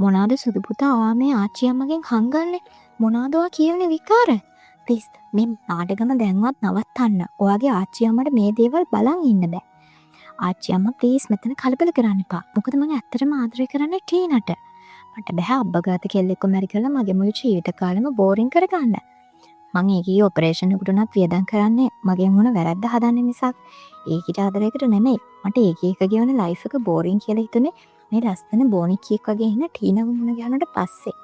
මොනාද සුදු පුතා ඔයා මේ ආච්චි අම්මගෙන් හංගන්නේ? මොනාද ඔයා කියවනේ විකාර? ප්ලීස් මේ නාටකම දැන්වත් නවත්තන්න. ඔයාගේ ආච්චි අම්මට මේ දේවල් බලන් ඉන්න බෑ. ආච්චි අම්මා ප්ලීස් මෙතන කලබල කරන්න එපා. මොකද මම ඇත්තටම ආදරය කරන්නේ ටීනට. මට බෑ අබ්බගාත කෙල්ලෙක්ව මැරි කරලා මගේ මුළු ජීවිත කාලෙම බෝරින් කරගන්න. මං ඒකේ ඔපරේෂන් එකට උනත් වියදම් කරන්නේ මගෙන් වුණ වැරද්ද හදන්න මිසක් ඒකිට ආදරයකට නෙමෙයි. මට ඒක ගෙවන ලයිෆ් එක බෝරින් කියලා හිතුනේ මේ ලස්සන බෝනික්කියෙක් වගේ ඉන්න ටීනව මුණ ගැහුනට පස්සේ.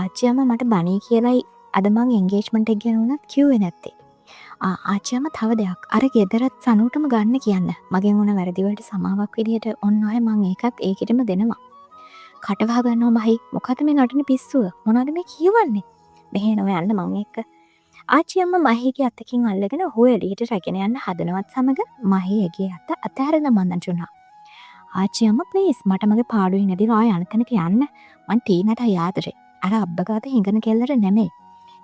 ආච්චි අම්මා මට බණී කියලායි අද මං එන්ගේජ්මන්ට් එක ගැන උනත් කිව්වේ නැත්තේ. ආච්චි අම්මා තව දෙයක්. අර ගෙදරත් සනුටම ගන්න කියන්න. මගෙන් වුණ වැරදි වලට සමාවක් විදියට ඔන්න ඔය මං ඒකත් ඒකිටම දෙනවා. කටවහ ගන්නවා මහයි. මොකද මේ නටන පිස්සුව? මොනවද මේ කියවන්නේ? මෙහෙ නෝ යන්න මං එක්ක. ආච්චි අම්මා මහීගේ අතකින් අල්ලගෙන ඔහු එළියට රැගෙන යන්න හදනවත් සමග මහී ඇගේ අත අතහැරලා මන්නටුණා. ආච්චි අම්මා ප්ලීස් මට මගේ පාඩුවේ නැදිලා ආය යන තැනක යන්න. මං ටීනට ආදරේ. අර අබ්බගාත හිඟන කෙල්ලට නෙමෙයි.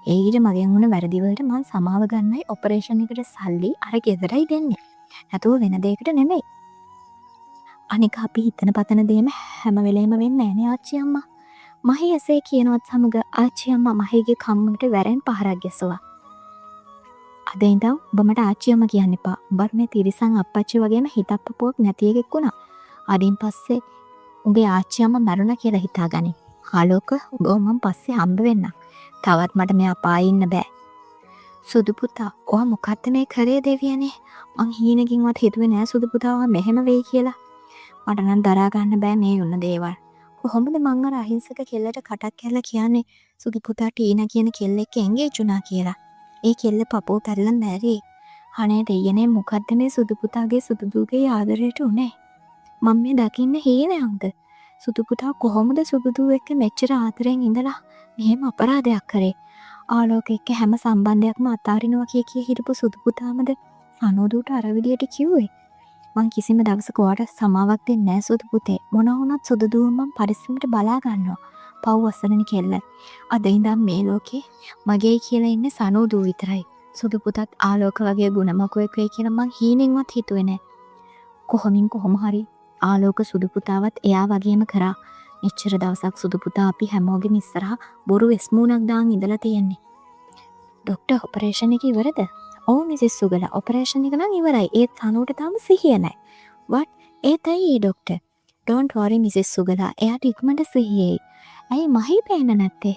ඒ ඊට මගෙන් වුණ වැරදි වලට මං සමාව ගන්නයි ඔපරේෂන් එකට සල්ලි අර ගෙදරයි දෙන්නේ. නැතුව වෙන දෙයකට නෙමෙයි. අනික අපි හිතන පතන දේම හැම වෙලේම වෙන්නේ නෑනේ ආච්චි අම්මා. මහී එසේ කියනවත් සමග ආච්චි අම්මා මහීගේ කම්මට වැරෙන් පහරක් ගැසුවා. අද ඉඳන් ඔබ මට ආච්චි අම්මා කියන්න එපා. උඹත් මේ තිරිසන් අප්පච්චි වගේම හිතප්පපුවක් නැති එකෙක් වුණා. අදින් පස්සේ උඹේ ආච්චි අම්මා මැරුණා කියලා හිතාගනි. ආලෝක උඹව මම පස්සේ හම්බ වෙන්නම්. තවත් මට මේ අපායේ ඉන්න බෑ. සුදු පුතා, ඔයා මොකද්ද මේ කරේ දෙවියනේ? මං හීනකින්වත් හිතුවේ නෑ සුදු පුතා ඔයා මෙහෙම වෙයි කියලා. මට නම් දරා ගන්න බෑ මේ වුණ දේවල්. කොහොමද මං අර අහිංසක කෙල්ලට කටක් කැල්ලා කියන්නේ සුදු පුතා ටීනා කියන කෙල්ලෙක්ක එන්ගේජ් වුණා කියලා. ඒ කෙල්ල පපුව පැරලා මැරි. අනේ දෙයනේ මොකද්ද මේ සුදු පුතාගේ සුදු දුගේ ආදරයට උනේ? මම මේ දකින්න හීනයක්ද? සුදු පුතා කොහොමද සුදු දූ එක්ක මෙච්චර ආදරෙන් ඉඳලා මෙහෙම අපරාධයක් කරේ? ආලෝක එක්ක හැම සම්බන්ධයක්ම අතාරිනවා කිය හිටපු සුදු පුතාමද සනෝදුට අර විදියට කිව්වේ? මං කිසිම දවසක ඔයාට සමාවක් දෙන්නේ නැහැ සුදු පුතේ. මොන වුණත් සුදු දූ මං පරිස්සමට බලා ගන්නවා. පව් අසරණ කෙල්ල. අද ඉඳන් මේ ලෝකේ මගේ කියලා ඉන්නේ සනෝදු විතරයි. සුදු පුතත් ආලෝක වගේ ගුණමකුවෙක් වෙයි කියලා මං හීනෙන්වත් හිතුවේ නැහැ. කොහොම හරි ආලෝක සුදු පුතාවත් එයා වගේම කරා. එච්චර දවසක් සුදු පුතා අපි හැමෝගෙම ඉස්සරහා බොරු වෙස්මූණක් දාන් ඉඳලා තියෙන්නේ. ડોක්ටර් ඔපරේෂන් එක ඉවරද? ඔව් මිසස් සුගලා ඔපරේෂන් එක නම් ඉවරයි. ඒත් සනුට තාම සිහිය නැහැ. what? ඒතයි doctor. don't worry Mrs සුගලා. එයාට ඉක්මනට සිහියයි. ඇයි මහී පේන්න නැත්තේ?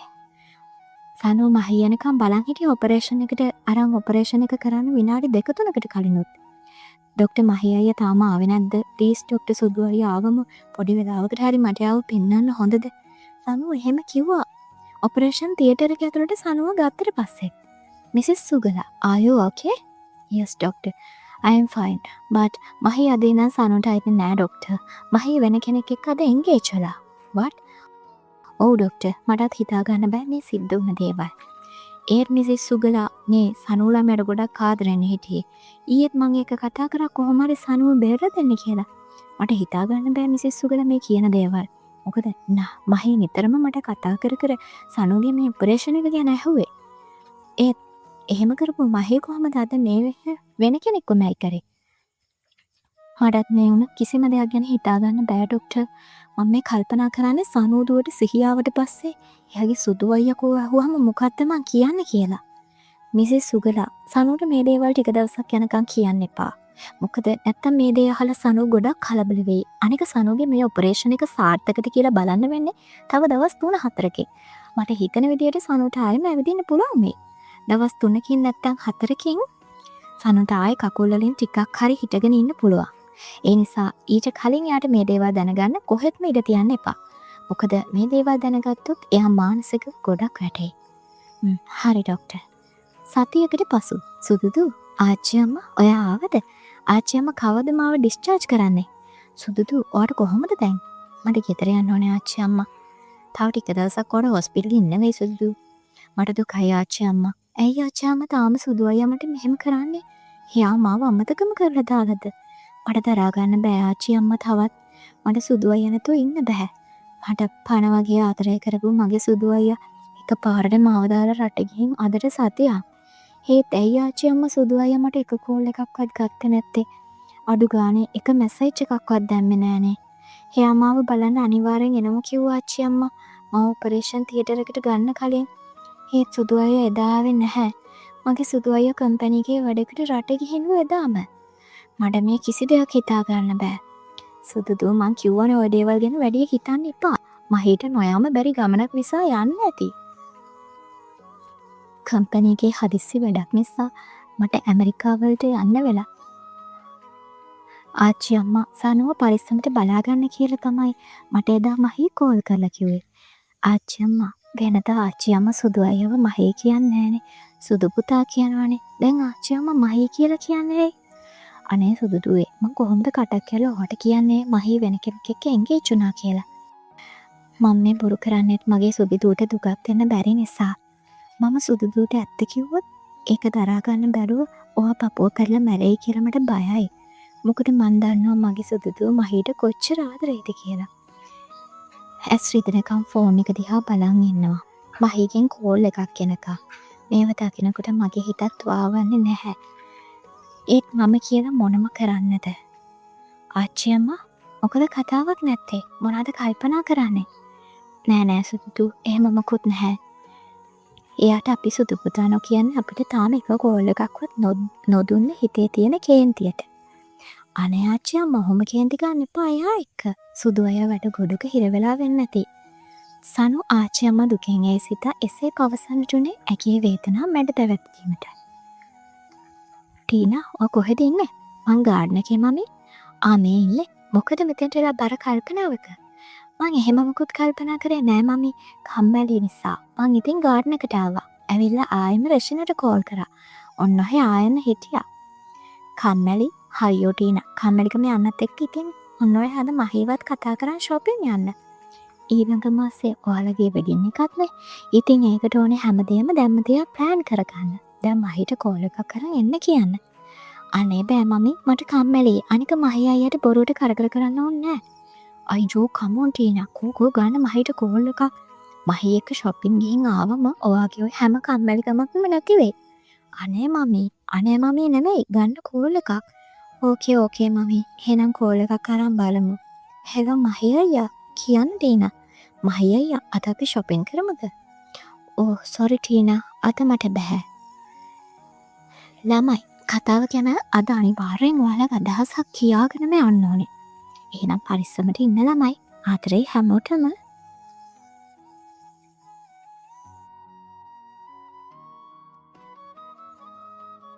සනු මහී යනකම් බලන් හිටිය ඔපරේෂන් එකට අරන් ඔපරේෂන් එක කරන්න විනාඩි 2-3කට කලිනුත්. ડોක්ටර් මහී අයියා තාම ආවේ නැද්ද? ප්ලීස් ડોක්ටර් සුදු අයියා ආවම පොඩි වෙලාවකට හරි මට ආව පෙන්නන්න හොඳද? සනු එහෙම කිව්වා. ඔපරේෂන් තියටර් එක ඇතුළට සනුව ගත්තට පස්සේ. Mrs සුගලා, are you okay? Yes, doctor. I am fine. But මහී අද ඉඳන් සනුට අයිති නෑ ડોක්ටර්. මහී වෙන කෙනෙක් එක්ක අද එන්ගේජ් වෙලා. what? ඔව් ડોක්ටර්. මටත් හිතා ගන්න බෑ මේ සිද්ධ වුණ දේවල්. ඒත් මිසස් සුගලා මේ සනුලා මට ගොඩක් ආදරෙන් හිටියේ. ඊයේත් මම ඒක කතා කරා කොහොම හරි සනුව බේරලා දෙන්න කියලා. මට හිතා ගන්න බෑ මිසස් සුගලා මේ කියන දේවල්. මොකද මහී නිතරම මට කතා කර සනුගේ මේ ඔපරේෂන් එක ගැන ඇහුවේ. ඒත් එහෙම කරපු මහී කොහමද අද මේ වෙන කෙනෙක්ව මැයි කරේ? මටත් මේ වුණ කිසිම දෙයක් ගැන හිතා ගන්න බෑ ડોක්ටර්. මම මේ කල්පනා කරන්නේ සනෝදුවට සිහිය ආවට පස්සේ එයාගේ සුදු අයියා කෝ අහුවම මොකද්ද මං කියන්නේ කියලා. මිසස් සුගලා, සනුට මේ දේවල් ටික දවසක් යනකම් කියන්න එපා. මොකද නැත්තම් මේ දේ අහලා සනු ගොඩක් කලබල වෙයි. අනික සනුගේ මේ ඔපරේෂන් එක සාර්ථකද කියලා බලන්න වෙන්නේ තව දවස් 3-4කින්. මට හිතන විදියට සනුට ආයෙම ඇවිදින්න පුළුවන් මේ. දවස් 3කින් නැත්තම් 4කින් සනුට ආයෙ කකුල් වලින් ටිකක් හරි හිටගෙන ඉන්න පුළුවන්. ඒ නිසා ඊට කලින් යාට මේ දේවල් දැනගන්න කොහෙත්ම ඉඩ තියන්න එපා. මොකද මේ දේවල් දැනගත්තොත් එයා මානසික ගොඩක් වැටේ. හරි ડોක්ටර්. සතියකට පසු සුදුදු ආච්චි අම්මා ඔයා ආවද? ආච්චි අම්මා කවද මාව ඩිස්චාර්ජ් කරන්නේ? සුදුදු ඔයාට කොහොමද දැන්? මට ගෙදර යන්න ඕනේ ආච්චි අම්මා. තව ටික දවසක් ඔයාලා හොස්පිටලේ ඉන්න වෙයි සුදුදු. මට දුකයි ආච්චි අම්මා. ඇයි ආච්චි අම්මා තාම සුදු අයියා මට මෙහෙම කරන්නේ? එයා මාව අමතකම කරලා දාලාද? මට දරා ගන්න බෑ ආච්චි අම්මා තවත්. මට සුදු අයියා නැතුව ඉන්න බෑ. මට පණ වගේ ආදරය කරපු මගේ සුදු අයියා එකපාරට මාව දාලා රට ගිහින් අදට සතියක්. හේත් ඇයි ආච්චි අම්මා සුදු අයියා මට එක කෝල් එකක්වත් ගත්තේ නැත්තේ? අඩු ගානේ එක මැසේජ් එකක්වත් දැම්මේ නෑනේ. එයා මාව බලන්න අනිවාර්යෙන් එනවා කිව්වා ආච්චි අම්මා. මම ඔපරේෂන් තියටර් එකට ගන්න කලින්. ඒත් සුදු අයියා එදා ආවේ නැහැ. මගේ සුදු අයියා කම්පැනි එකේ වැඩකට රට ගිහින් එදාම. මට මේ කිසි දෙයක් හිතා ගන්න බෑ. සුදු දූ මං කිව්වනේ ඔය දේවල් ගැන වැඩි හිතන්න එපා. මහිට නොයාම බැරි ගමනක් නිසා යන්න ඇති. කම්පැනි එකේ හදිස්සි වැඩක් නිසා මට ඇමරිකාවලට යන්න වෙලා. ආච්චි අම්මා සනුව පරිස්සමට බලාගන්න කියලා තමයි මට එදා මහී කෝල් කරලා කිව්වේ. ආච්චි අම්මා වෙනදා ආච්චි අම්මා සුදු අයව මහී කියන්නේ නෑනේ. සුදු පුතා කියනවනේ. දැන් ආච්චි අම්මා මහී කියලා කියන්නේ. අනේ සුදු දුවේ මං කොහොමද කටක් කියලා ඔහට කියන්නේ මහී වෙන කෙනෙක් එක්ක එන්ගේජ් වුණා කියලා. මම මේ බොරු කරන්නේත් මගේ සුදු දුවට දුකක් දෙන්න බැරි නිසා. මම සුදු දුවට ඇත්ත කිව්වොත් ඒක දරා ගන්න බැරුව ඔයා පපුව කරලා මැරෙයි කියලා මට බයයි. මොකද මන් දන්නවා මගේ සුදු දුව මහීට කොච්චර ආදරේද කියලා. ඇස් රිදෙනකම් ෆෝන් එක දිහා බලන් ඉන්නවා. මහීගෙන් කෝල් එකක් එනකම්. මේව දකිනකොට මගේ හිතත් වාවන්නේ නැහැ. ඒත් මම කියලා මොනම කරන්නද? ආච්චි අම්මා මොකද කතාවක් නැත්තේ? මොනවද කල්පනා කරන්නේ? නෑ සුදු එහෙම මොකුත් නැහැ. එයාට අපි සුදු පුතා නොකියන්නේ අපිට තාම එක කෝල් එකක්වත් නොදුන්න හිතේ තියෙන කේන්තියට. අනේ ආච්චි අම්මා ඔහොම කේන්ති ගන්න එපා එයා එක්ක. සුදු අය වැඩ ගොඩක හිර වෙලා වෙන්නේ නැති. සනු ආච්චි අම්මා දුකෙන් සිත එසේ පවසන්නට උනේ ඇගේ වේදනාව මැඩ පැවැත්වීමට. ටීනා ඔය කොහෙද ඉන්නේ? මං ගාඩන් එකේ මමි. මේ ඉන්නේ. මොකද මෙතෙන්ට වෙලා බර කල්පනාවක? මං එහෙම මොකුත් කල්පනා කරේ නෑ මමි. කම්මැලි නිසා. මං ඉතින් ගාඩන් එකට ආවා. ඇවිල්ලා ආයෙම රෂිනට කෝල් කරා. ඔන්න ඔහේ ආයෙත් හිටියා. කම්මැලි හරියෝ ටීනා. කම්මැලිකම යන්නත් එක්ක ඉතින් ඔන්න ඔය හද මහීවත් කතා කරන් shopping යන්න. ඊළඟ මාසේ ඔයාලගේ වෙඩින් එකක් නේ. ඉතින් ඒකට ඕනේ හැමදේම දැම්ම තියා ප්ලෑන් කරගන්න. දැන් මහිට කෝල් එකක් කරන් එන්න කියන්න. අනේ බෑ මමි මට කම්මැලි. අනික මහී අයියට බොරුවට කරදර කරන්න ඕනේ නෑ. අයියෝ කමෝන් ටීනා කෝ ගන්න මහිට කෝල් එකක්. මහී එක්ක shopping ගිහින් ආවම ඔයාගේ ඔය හැම කම්මැලිකමක්ම නැති වෙයි. අනේ මමි නෙමෙයි ගන්න කෝල් එකක්. ඕකේ මමි. එහෙනම් කෝල් එකක් අරන් බලමු. හෙලෝ මහී අයියා කියන්න ටීනා. මහී අයියා අද අපි shopping කරමුද? ඕ සෝරි ටීනා අද මට බෑ. ළමයි කතාව ගැන අද අනිවාර්යෙන් ඔයාලගේ අදහසක් කියාගෙනම යන්න ඕනේ. එහෙනම් පරිස්සමට ඉන්න ළමයි. ආදරේ හැමෝටම